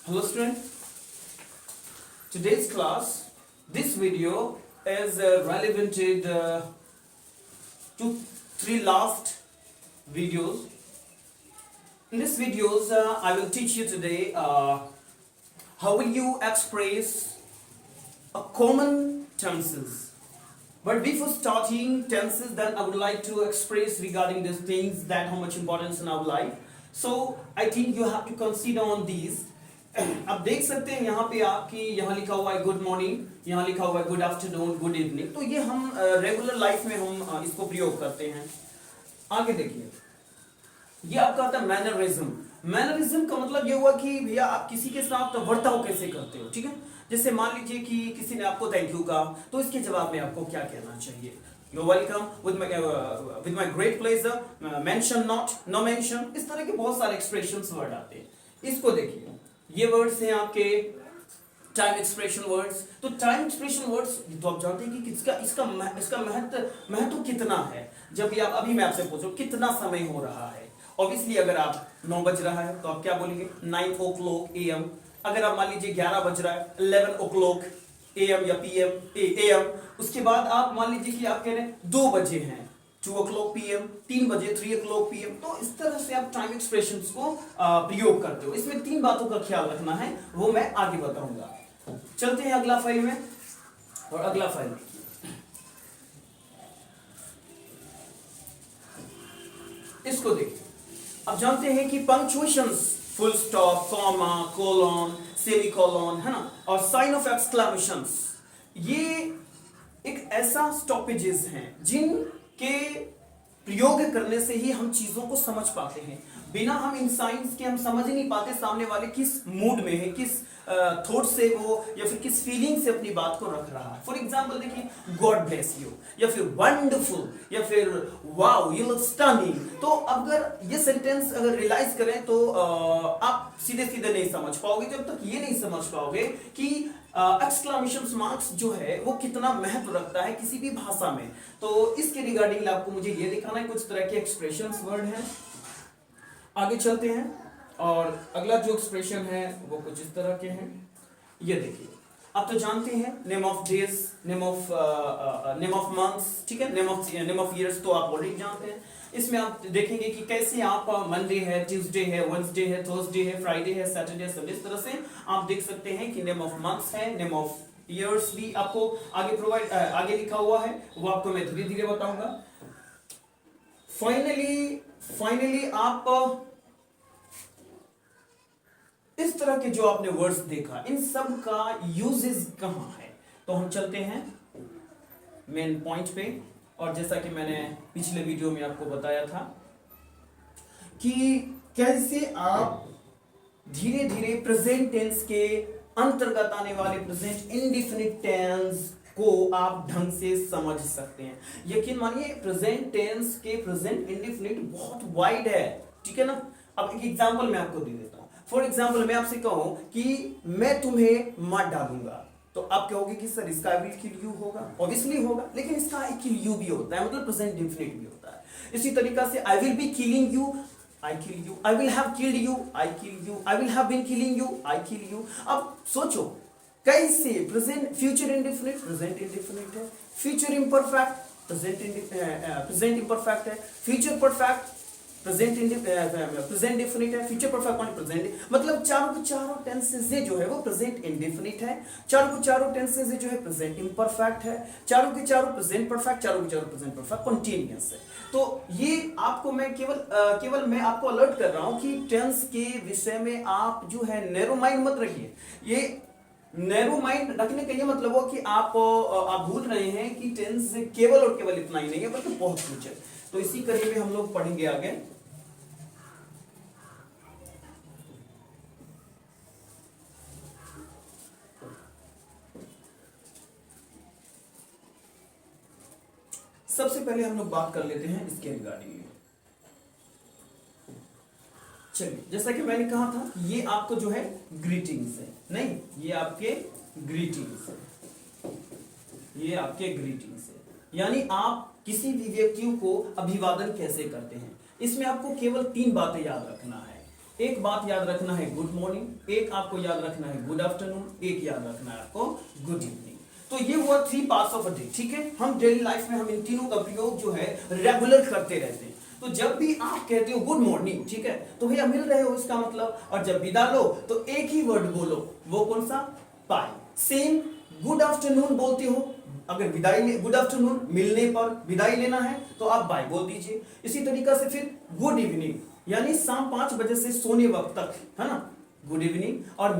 Hello student, today's class, this video is relevant to three last videos. In this videos, I will teach you today how will you express a common tenses. But before starting tenses, then I would like to express regarding these things that how much importance in our life. So I think you have to consider on these. आप देख सकते हैं यहाँ पे आपकी यहाँ लिखा हुआ है गुड मॉर्निंग, यहाँ लिखा हुआ है गुड आफ्टरनून, गुड इवनिंग. तो ये हम रेगुलर लाइफ में हम इसको प्रयोग करते हैं. आगे देखिए, ये आपका आता है मैनरिज्म. मैनरिज्म का मतलब ये हुआ कि भैया आप किसी के साथ बर्ताव कैसे करते हो. ठीक है, जैसे मान लीजिए कि किसी ने आपको थैंक यू कहा, तो इसके जवाब में आपको क्या कहना चाहिए. You're welcome, with my great pleasure, mention not, no mention. इस तरह के बहुत सारे एक्सप्रेशंस वर्ड आते हैं. इसको देखिए, ये वर्ड्स हैं आपके टाइम एक्सप्रेशन वर्ड्स. तो टाइम एक्सप्रेशन वर्ड्स तो आप जानते हैं कि इसका महत्व कितना है. जब भी आप अभी मैं आपसे पूछूं कितना समय हो रहा है, ऑब्वियसली अगर आप 9 बज रहा है तो आप क्या बोलेंगे 9 o'clock AM. अगर आप मान लीजिए 11 बज रहा है 11 o'clock AM या PM. उसके बाद आप मान लीजिए कि आप कह रहे हैं 2 बजे हैं 2 o'clock PM, 3 बजे 3 o'clock PM. तो इस तरह से आप टाइम एक्सप्रेशंस को प्रयोग करते हो. इसमें 3 बातों का ख्याल रखना है, वो मैं आगे बताऊंगा. चलते हैं अगला फाइल में. और अगला फाइल इसको देखिए. आप जानते हैं कि punctuations, full stop, comma, colon, semicolon, है ना, और साइन ऑफ एक्सक्लेमेशंस, ये एक ऐसा स्टॉपेजेस हैं जिनके प्रयोग करने से ही हम चीजों को समझ पाते हैं. बिना हम इन साइंस के हम समझ ही नहीं पाते सामने वाले किस मूड में है, किस थॉट से वो या फिर किस फीलिंग से अपनी बात को रख रहा है. फॉर एग्जांपल देखिए, गॉड ब्लेस यू या फिर वंडरफुल या फिर वाओ यू लुक स्टनिंग. तो अगर ये सेंटेंस अगर रियलाइज करें तो आप सीधे सीधे नहीं समझ पाओगे जब तक ये नहीं समझ पाओगे कि एक्सक्लेमेशन मार्क्स जो है वो कितना महत्व रखता है किसी भी भाषा में. तो इसके रिगार्डिंग आपको मुझे ये दिखाना है. कुछ तरह के एक्सप्रेशंस वर्ड हैं. आगे चलते हैं और अगला जो एक्सप्रेशन है वो कुछ इस तरह के हैं. ये देखिए, आप तो जानते हैं name of days, name of months, ठीक है, नेम ऑफ ईयर्स तो आप ऑलरेडी जानते हैं. इसमें आप देखेंगे कि कैसे आप मंडे है, ट्यूसडे है, वेडनेसडे है, थर्सडे है, फ्राइडे है, सैटरडे, संडे, इस तरह से आप देख सकते हैं कि नेम ऑफ मंथ्स है, नेम ऑफ ईयर्स भी आपको आगे लिखा हुआ है. वो आपको मैं धीरे धीरे बताऊंगा. फाइनली आप इस तरह के जो आपने वर्ड्स देखा, इन सब का यूजेस कहां है. तो हम चलते हैं मेन पॉइंट पे. और जैसा कि मैंने पिछले वीडियो में आपको बताया था कि कैसे आप धीरे धीरे प्रेजेंट टेंस के अंतर्गत आने वाले प्रेजेंट इंडेफिनिट टेंस को आप ढंग से समझ सकते हैं. यकीन मानिए प्रेजेंट टेंस के प्रेजेंट इंडेफिनिट बहुत वाइड है. ठीक है ना. अब एक एग्जांपल मैं आपको दे देता हूं. फॉर एग्जांपल मैं आपसे कहूं कि मैं तुम्हें मार डालूंगा, तो आप कहोगे कि सर इसका आई विल किल यू होगा. ऑब्वियसली होगा, लेकिन इसका आई किल यू भी होता है, मतलब प्रेजेंट इंडेफिनिट भी होता है. इसी तरीका से I will be killing you, I kill you, I will have killed you, I kill you, I will have been killing you, I kill you. अब सोचो कैसे present future indefinite present indefinite है, फ्यूचर इम्परफेक्ट प्रेजेंट इम्परफेक्ट है, future perfect present indefinite है, future perfect present. मतलब चारों के चारों टेंसेस जो है वो प्रेजेंट इंडेफिनिट है, चारों के चारों टेंसेस जो है प्रेजेंट इम्परफेक्ट है, चारों के चारों प्रेजेंट परफेक्ट, चारों के चारों प्रेजेंट परफेक्ट कंटीन्यूअस है. तो ये आपको मैं केवल मैं आपको अलर्ट कर रहा हूं कि टेंस के विषय में आप जो है नैरो माइंड मत रखिए. ये नैरो माइंड रखने का ये मतलब हो कि आप भूल रहे हैं कि टेंस केवल और केवल इतना ही नहीं है बल्कि बहुत कुछ है. तो इसी कड़ी में हम लोग पढ़ेंगे आगे. सबसे पहले हम लोग बात कर लेते हैं इसके रिगार्डिंग में. चलिए, जैसा कि मैंने कहा था ये आपको जो है ग्रीटिंग्स है. नहीं, ये आपके ग्रीटिंग्स है, ये आपके ग्रीटिंग्स है. यानी आप किसी भी व्यक्ति को अभिवादन कैसे करते हैं. इसमें आपको केवल 3 बातें याद रखना है. एक बात याद रखना है गुड मॉर्निंग, एक आपको याद रखना है गुड आफ्टरनून, एक याद रखना है आपको गुड इवनिंग। तो ये हुआ 3 पार्ट्स ऑफ अ डे, ठीक है। हम डेली लाइफ में हम इन तीनों का प्रयोग जो है रेगुलर करते रहते हैं। तो जब भी आप कहते हो गुड मॉर्निंग, ठीक है, तो भैया मिल रहे हो इसका मतलब, और जब विदा लो तो एक ही वर्ड बोलो, वो कौन सा, बाय। सेम गुड आफ्टरनून बोलते हो, अगर विदाई गुड आफ्टरनून मिलने पर विदाई लेना है तो आप बाय बोल दीजिए। इसी तरीका से फिर गुड इवनिंग यानी शाम 5 बजे से सोने वक्त तक, है ना, गुड इवनिंग। और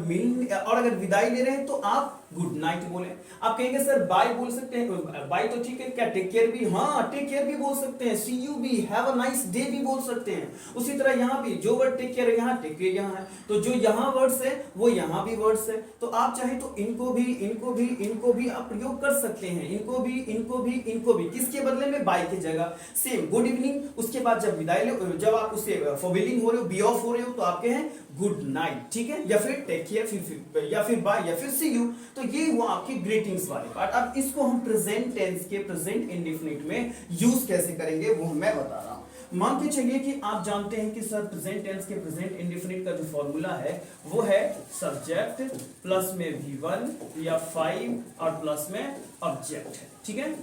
अगर विदाई ले रहे हैं तो आप गुड नाइट बोले। आप कहेंगे सर बाय बोल सकते हैं, बाय तो ठीक है, क्या टेक केयर भी, हाँ टेक केयर भी बोल सकते हैं, सी यू भी, हैव अ नाइस डे भी बोल सकते हैं। उसी तरह यहाँ भी जो वर्ड टेक केयर है यहाँ, टेक केयर यहाँ है, तो जो यहाँ वर्ड्स है वो यहाँ भी वर्ड्स है। तो आप चाहे तो इनको भी इनको भी इनको भी आप प्रयोग कर सकते हैं, इनको भी इनको भी इनको भी, किसके बदले में, बाय की जगह। सेम गुड इवनिंग, उसके बाद जब विदाई ले, जब आप उसे फॉरबिडिंग हो रहे हो, बी ऑफ हो रहे हो, तो आपके हैं गुड नाइट, ठीक है, या फिर टेक केयर, फिर या फिर बाय, या फिर सी यू। तो ये हुआ आपकी ग्रीटिंग्स वाले पार्ट। अब इसको हम प्रेजेंट टेंस के प्रेजेंट इंडेफिनिट में यूज कैसे करेंगे वो मैं बता रहा हूं। मान के चलिए कि आप जानते हैं कि सर प्रेजेंट टेंस के प्रेजेंट इंडेफिनिट का जो फॉर्मूला है वो है सब्जेक्ट प्लस में V1 या 5 और प्लस में ऑब्जेक्ट है, ठीक है।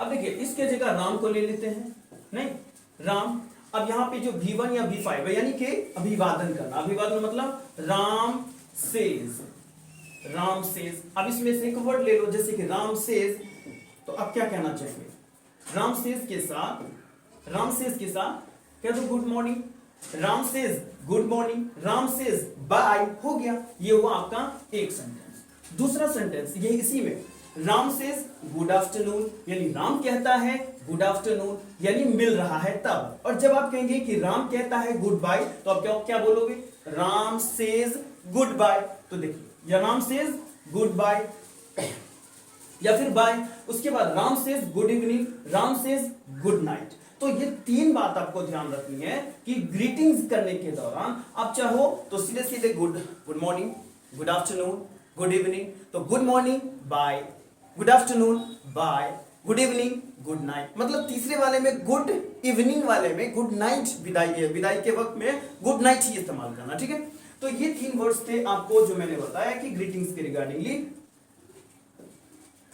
अब देखिए इसके जगह राम को ले लेते हैं, नहीं राम। अब यहाँ पे जो V1 या V5 है यानी कि अभिवादन करना, अभिवादन मतलब राम सेज, राम सेज। अब इसमें से एक वर्ड ले लो जैसे कि राम सेज, तो अब क्या कहना चाहिए, राम सेज के साथ, राम सेज के साथ कह दो good morning, Ram says good morning, Ram says bye, हो गया। ये हुआ आपका एक सेंटेंस। दूसरा सेंटेंस ये इसी में, राम सेज गुड आफ्टरनून यानी राम कहता है गुड आफ्टरनून यानी मिल रहा है तब। और जब आप कहेंगे कि राम कहता है गुड बाय तो आप क्या बोलोगे, राम सेज गुड बाय। तो देखिए या राम सेज गुड बाय या फिर बाय, उसके बाद Ram says good evening, Ram says good night. तो ये 3 बात आपको ध्यान रखनी है कि ग्रीटिंग्स करने के दौरान आप चाहो तो सीधे सीधे good morning, good afternoon, good evening, तो good morning bye, good afternoon bye, good evening good night. मतलब तीसरे वाले में गुड इवनिंग वाले में गुड नाइट, विदाई के वक्त में गुड नाइट ही इस्तेमाल करना, ठीक है। तो ये 3 वर्ड्स थे आपको जो मैंने बताया कि ग्रीटिंग्स के रिगार्डिंगली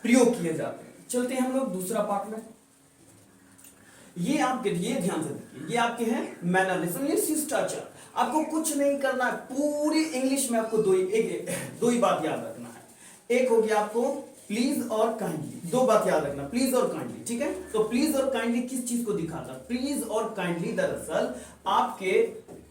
प्रयोग किए जाते हैं। चलते हैं हम लोग दूसरा पार्ट में। ये आपके लिए ध्यान से देखिए, ये आपके हैं मैनरिज्म, ये शिष्टाचार। आपको कुछ नहीं करना है, पूरी इंग्लिश में आपको दो ही बात याद रखना है। एक हो गया आपको प्लीज और काइंडली, 2 बात याद रखना, प्लीज और काइंडली, ठीक है। तो प्लीज और काइंडली किस चीज को दिखाता है, प्लीज और काइंडली दरअसल आपके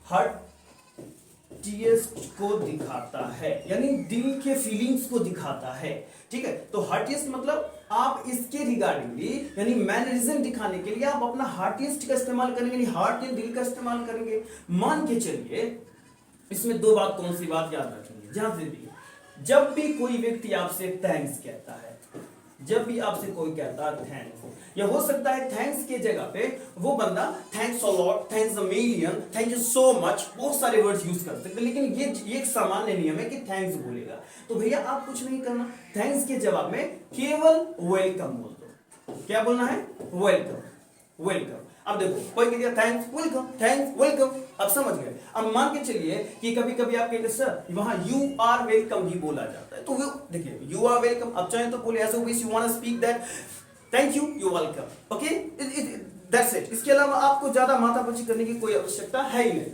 हार्टिएस्ट को दिखाता है, यानी दिल के फीलिंग्स को दिखाता है, ठीक है। तो हार्टिएस्ट मतलब आप इसके रिगार्डिंगली यानी मैनरिज्म दिखाने के लिए आप अपना हार्टिएस्ट का इस्तेमाल करेंगे, यानी हार्ट या दिल का इस्तेमाल करेंगे। मान के चलिए इसमें 2 बात, कौन सी बात याद रखेंगे, ध्यान से देखिए। जब भी कोई व्यक्ति आपसे थैंक्स कहता है, जब भी आपसे कोई कहता है थैंक्स, या हो सकता है थैंक्स के जगह पे वो बंदा thanks a lot, thanks a million, thank you so much, बहुत सारे वर्ड्स यूज कर सकते हैं, लेकिन ये एक सामान्य नियम है कि थैंक्स बोलेगा। तो भैया आप कुछ नहीं करना, थैंक्स के जवाब में केवल वेलकम बोल दो। क्या बोलना है, वेलकम, वेलकम। अब देखो कोई कह दिया थैंक्स वेलकम, थैंक्स वेलकम, अब समझ गए। अब मान के चलिए कि कभी कभी आप कहेंगे सर वहां यू आर वेलकम भी बोला जाता है, तो वो देखिए यू आर वेलकम, अब चाहे तो बोले as a wish you want to speak that thank you, you welcome, okay, that's it. इसके अलावा आपको ज्यादा माथापच्ची करने की कोई आवश्यकता है ही नहीं।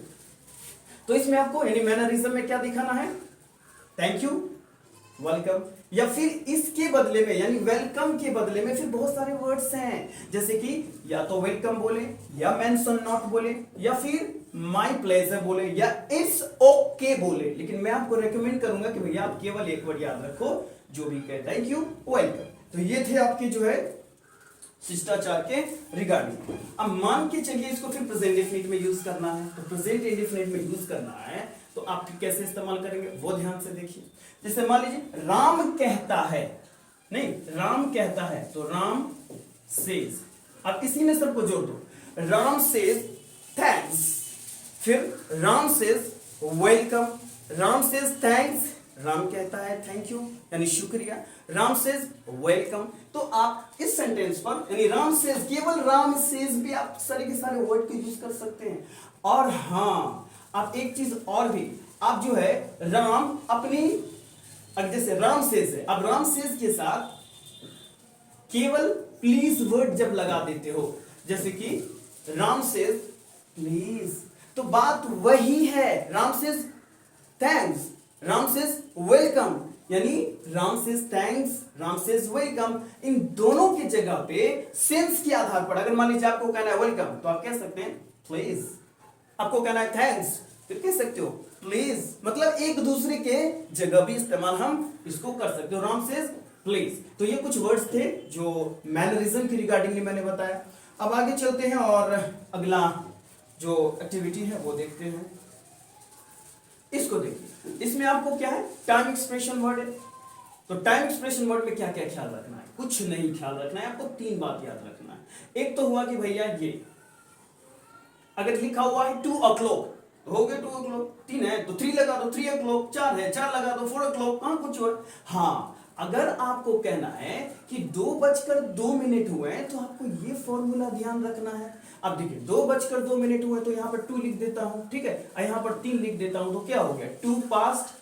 तो इसमें आपको यानी मैनरिज्म में क्या दिखाना है, थैंक यू, वेलकम, या फिर इसके बदले में यानी वेलकम के बदले में फिर बहुत सारे वर्ड्स हैं, जैसे कि या तो वेलकम बोले, या मेंशन नॉट बोले, या फिर माय प्लेजर बोले, या इट्स ओके बोले। लेकिन मैं आपको रेकमेंड करूंगा कि भैया आप केवल एक वर्ड याद रखो, जो भी कहे थैंक यू, वेलकम। तो ये थे आपके जो है शिष्टाचार के रिगार्डिंग। अब मान के चलिए इसको फिर प्रेजेंट इंडेफिनिट में यूज करना है, तो प्रेजेंट इंडेफिनिट में यूज करना है तो आप कैसे इस्तेमाल करेंगे वो ध्यान से देखिए। जैसे मान लीजिए राम कहता है, नहीं राम कहता है, तो राम सेज, अब इसी में सबको जोड़ दो, राम सेज थैंक्स, फिर Ram says welcome, Ram says thanks, Ram कहता है थैंक यू यानी शुक्रिया, राम सेज वेलकम। तो आप इस सेंटेंस पर यानी राम सेज, केवल राम सेज भी आप सारे के सारे वर्ड को यूज कर सकते हैं। और हाँ आप एक चीज और भी, आप जो है राम अपनी, अब जैसे राम सेज है, अब राम सेज के साथ केवल प्लीज वर्ड जब लगा देते हो, जैसे कि राम सेज प्लीज, तो बात वही है। Ram says thanks, Ram says welcome, यानी Ram says thanks, Ram says welcome, इन दोनों की जगह पे सेंस के आधार पर, अगर मान लीजिए आपको कहना है वेलकम तो आप कह सकते हैं प्लीज, आपको कहना है थैंक्स फिर कह सकते हो प्लीज, मतलब एक दूसरे के जगह भी इस्तेमाल हम इसको कर सकते हो, राम सेज प्लीज। तो ये कुछ वर्ड्स थे जो मैनरिज्म की रिगार्डिंगली मैंने बताया। अब आगे चलते हैं और अगला जो एक्टिविटी है वो देखते हैं। इसको देखिए, इसमें आपको क्या है, टाइम एक्सप्रेशन वर्ड है। तो टाइम एक्सप्रेशन वर्ड में क्या क्या ख्याल रखना है, कुछ नहीं ख्याल रखना है, आपको तीन बात याद रखना है। एक तो हुआ कि भैया ये अगर लिखा हुआ है 2 o'clock हो गए 2 o'clock, 3 है तो 3 लगा दो 3 o'clock, 4 है 4 लगा दो 4 o'clock, हाँ कुछ और। हाँ अगर आपको कहना है कि 2:02 हुए हैं तो आपको ये फॉर्मूला ध्यान रखना है। अब देखिए 2:02 हुए तो यहाँ पर 2 लिख देता हूं, ठीक है, यहाँ पर 3 लिख देता हूं, तो क्या हो गया 2 past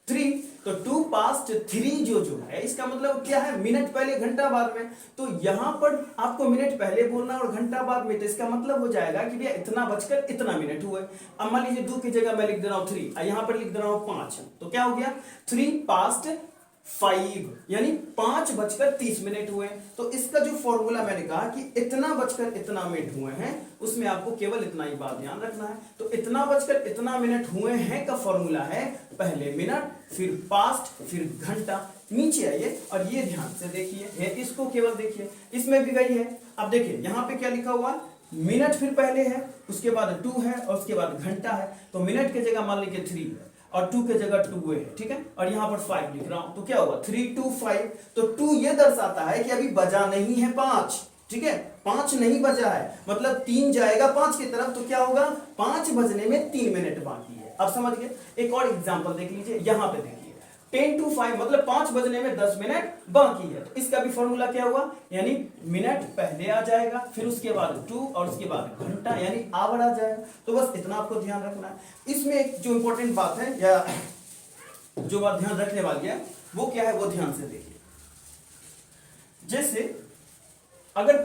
3, तो 2 past 3 जो है इसका मतलब क्या है, मिनट पहले घंटा बाद में। तो यहां पर आपको मिनट पहले बोलना और घंटा बाद में, तो इसका मतलब हो जाएगा कि भैया इतना बजकर इतना मिनट हुए। अब मान लीजिए 2 की जगह मैं लिख दे रहा हूं 3, यहां पर लिख दे रहा हूं 5, तो क्या हो गया 3 past 5, यानी 5:30 हुए। तो इसका जो फॉर्मूला मैंने कहा कि इतना बजकर इतना मिनट हुए हैं, उसमें आपको केवल इतना ही बात ध्यान रखना है। तो इतना बजकर इतना मिनट हुए हैं का फॉर्मूला है पहले मिनट, फिर पास्ट, फिर घंटा। नीचे आइए और ये ध्यान से देखिए, इसको केवल देखिए, इसमें भी वही है। अब देखिए यहाँ पे क्या लिखा हुआ, मिनट फिर पहले है, उसके बाद 2 है और उसके बाद घंटा है। तो मिनट की जगह मान लीजिए 3 है और 2 के जगह 2 है, ठीक है, और यहां पर 5 लिख रहा हूं, तो क्या हुआ 3 2 5। तो 2 ये दर्शाता है कि अभी बजा नहीं है 5, ठीक है, 5 नहीं बजा है, मतलब 3 जाएगा 5 की तरफ, तो क्या होगा 5 बजने में 3 मिनट बाकी है। अब समझ गए। एक और एग्जांपल देख लीजिए, यहां पे देखिए 10 to 5 मतलब 5 बजने में 10 मिनट बाकी है। तो इसका भी फॉर्मूला क्या हुआ, यानी मिनट पहले आ जाएगा, फिर उसके बाद 2 और उसके बाद घंटा यानी आवर आ जाएगा। तो बस इतना आपको ध्यान रखना है। इसमें एक जो इंपॉर्टेंट बात है या जो बात ध्यान रखने वाली है वो क्या है, वो ध्यान से देखिए। जैसे अगर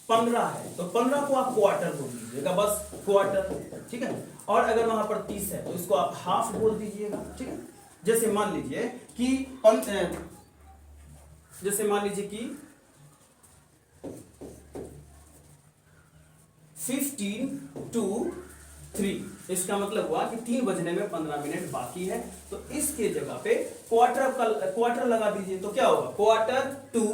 15 है तो 15 को आप क्वार्टर बोल दीजिएगा, बस क्वार्टर, ठीक है। और अगर वहां पर 30 है तो इसको आप हाफ बोल दीजिएगा, ठीक है। जैसे मान लीजिए कि 15 to 3, इसका मतलब हुआ कि 3 बजने में 15 मिनट बाकी है। तो इसके जगह पे क्वार्टर लगा दीजिए, तो क्या होगा क्वार्टर टू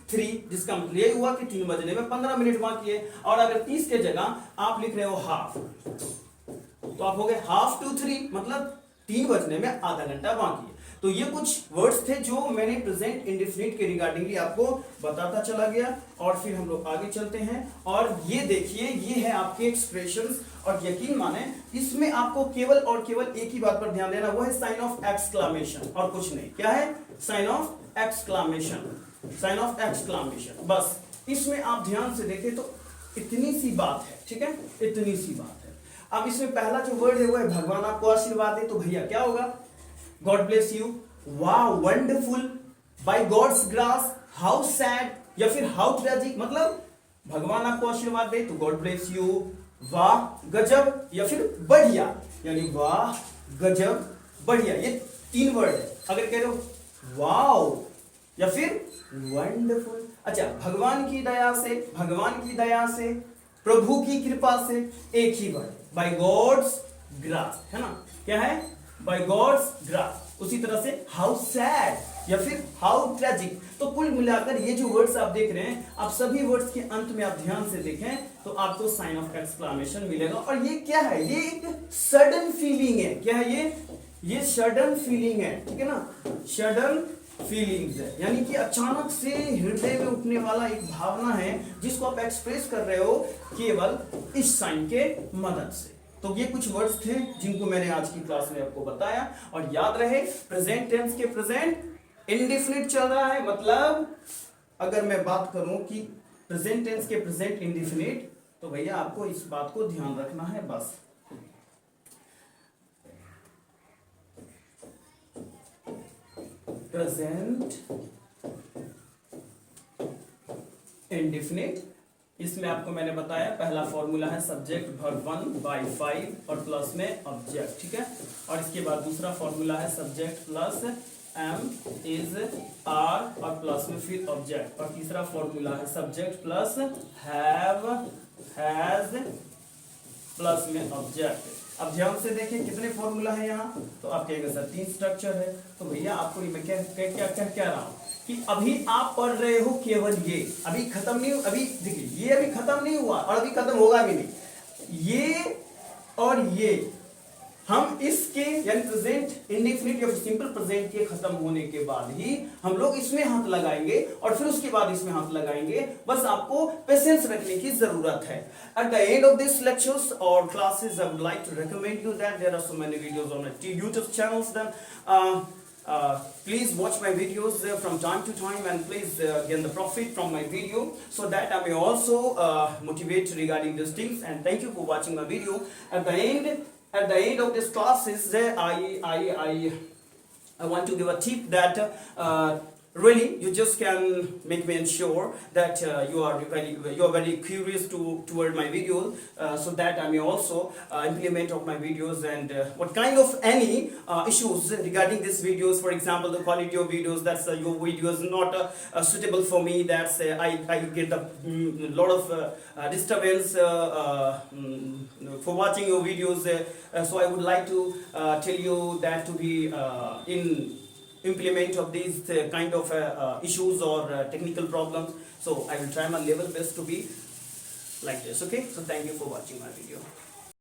3, जिसका मतलब ये हुआ कि 3 बजने में 15 मिनट बाकी है। और अगर 30 के जगह आप लिख रहे हो हाफ, तो आप हो गए हाफ टू 3, मतलब 3 बजने में आधा घंटा बाकी है। तो ये कुछ वर्ड्स थे जो मैंने प्रेजेंट इंडेफिनिट के रिगार्डिंगली आपको बताता चला गया। और फिर हम लोग आगे चलते हैं और ये देखिए, ये है आपके एक्सप्रेशंस। और यकीन माने इसमें आपको केवल और केवल एक ही बात पर ध्यान देना, वो है साइन ऑफ एक्सक्लामेशन, और कुछ नहीं। क्या है, sign off exclamation, sign off exclamation. बस इसमें आप ध्यान से देखें तो इतनी सी बात है, ठीक है, इतनी सी बात है। अब इसमें पहला जो वर्ड है वो है भगवान आपको आशीर्वाद दे, तो भैया क्या होगा, गॉड ब्लेस यू, वाह wonderful, by God's grace, how sad, या फिर हाउ ट्रेजिक, मतलब भगवान आपको आशीर्वाद दे तो गॉड ब्लेस यू, वाह गजब, या फिर बढ़िया, यानी वाह गजब बढ़िया। ये 3 वर्ड है। अगर कह रहे हो वाओ या फिर वंडरफुल, अच्छा भगवान की दया से, भगवान की दया से, प्रभु की कृपा से, एक ही वर्ड, बाय गॉड्स ग्रास, है ना, क्या है, बाय गॉड्स ग्रास। उसी तरह से हाउ सैड या फिर हाउ ट्रेजिक। तो कुल मिलाकर ये जो वर्ड्स आप देख रहे हैं, आप सभी वर्ड्स के अंत में आप ध्यान से देखें तो आपको साइन ऑफ एक्सक्लामेशन मिलेगा। और ये क्या है, ये एक सडन फीलिंग है। क्या है ये सडन फीलिंग है, ठीक है ना, सडन फीलिंग्स है, यानी कि अचानक से हृदय में उठने वाला एक भावना है जिसको आप एक्सप्रेस कर रहे हो केवल इस साइन के मदद से। तो ये कुछ वर्ड्स थे जिनको मैंने आज की क्लास में आपको बताया। और याद रहे प्रेजेंट टेंस के प्रेजेंट इंडेफिनिट चल रहा है, मतलब अगर मैं बात करूं कि प्रेजेंट टेंस के प्रेजेंट इंडेफिनिट, तो भैया आपको इस बात को ध्यान रखना है बस। Present indefinite. इसमें आपको मैंने बताया पहला फॉर्मूला है सब्जेक्ट वर्ब 1/5 और प्लस में ऑब्जेक्ट, ठीक है। और इसके बाद दूसरा फॉर्मूला है subject plus am is are और प्लस में फिर ऑब्जेक्ट। और तीसरा फॉर्मूला है subject plus have has plus में ऑब्जेक्ट। अब ध्यान से देखें कितने फॉर्मूला है यहाँ, तो आप कहेंगे सर 3 स्ट्रक्चर है। तो भैया आपको मैं क्या क्या क्या कह रहा हूँ कि अभी आप पढ़ रहे हो केवल ये, अभी खत्म नहीं, अभी देखिए ये अभी खत्म नहीं हुआ और अभी खत्म होगा भी नहीं। ये और ये हम इसके यानी प्रेजेंट इंडेफिनिट या सिंपल प्रेजेंट के खत्म होने के बाद ही हम लोग इसमें हाथ लगाएंगे और फिर उसके बाद इसमें हाथ लगाएंगे। बस आपको पेशेंस रखने की जरूरत है। At the end of this lectures or classes, I would like to recommend you that there are so many videos on the YouTube channels. Then please watch my videos from time to time and please gain the profit from my video so that I may also motivate regarding these things. And thank you for watching my video. At the end of this classes, I want to give a tip that really you just can make me ensure that you are very curious toward my videos, so that I may also implement of my videos and what kind of any issues regarding these videos. For example, the quality of videos, that's your videos not suitable for me, that's I get a lot of disturbance for watching your videos, so I would like to tell you that to be in implement of these kind of issues or technical problems. So I will try my level best to be like this. Okay, so thank you for watching my video.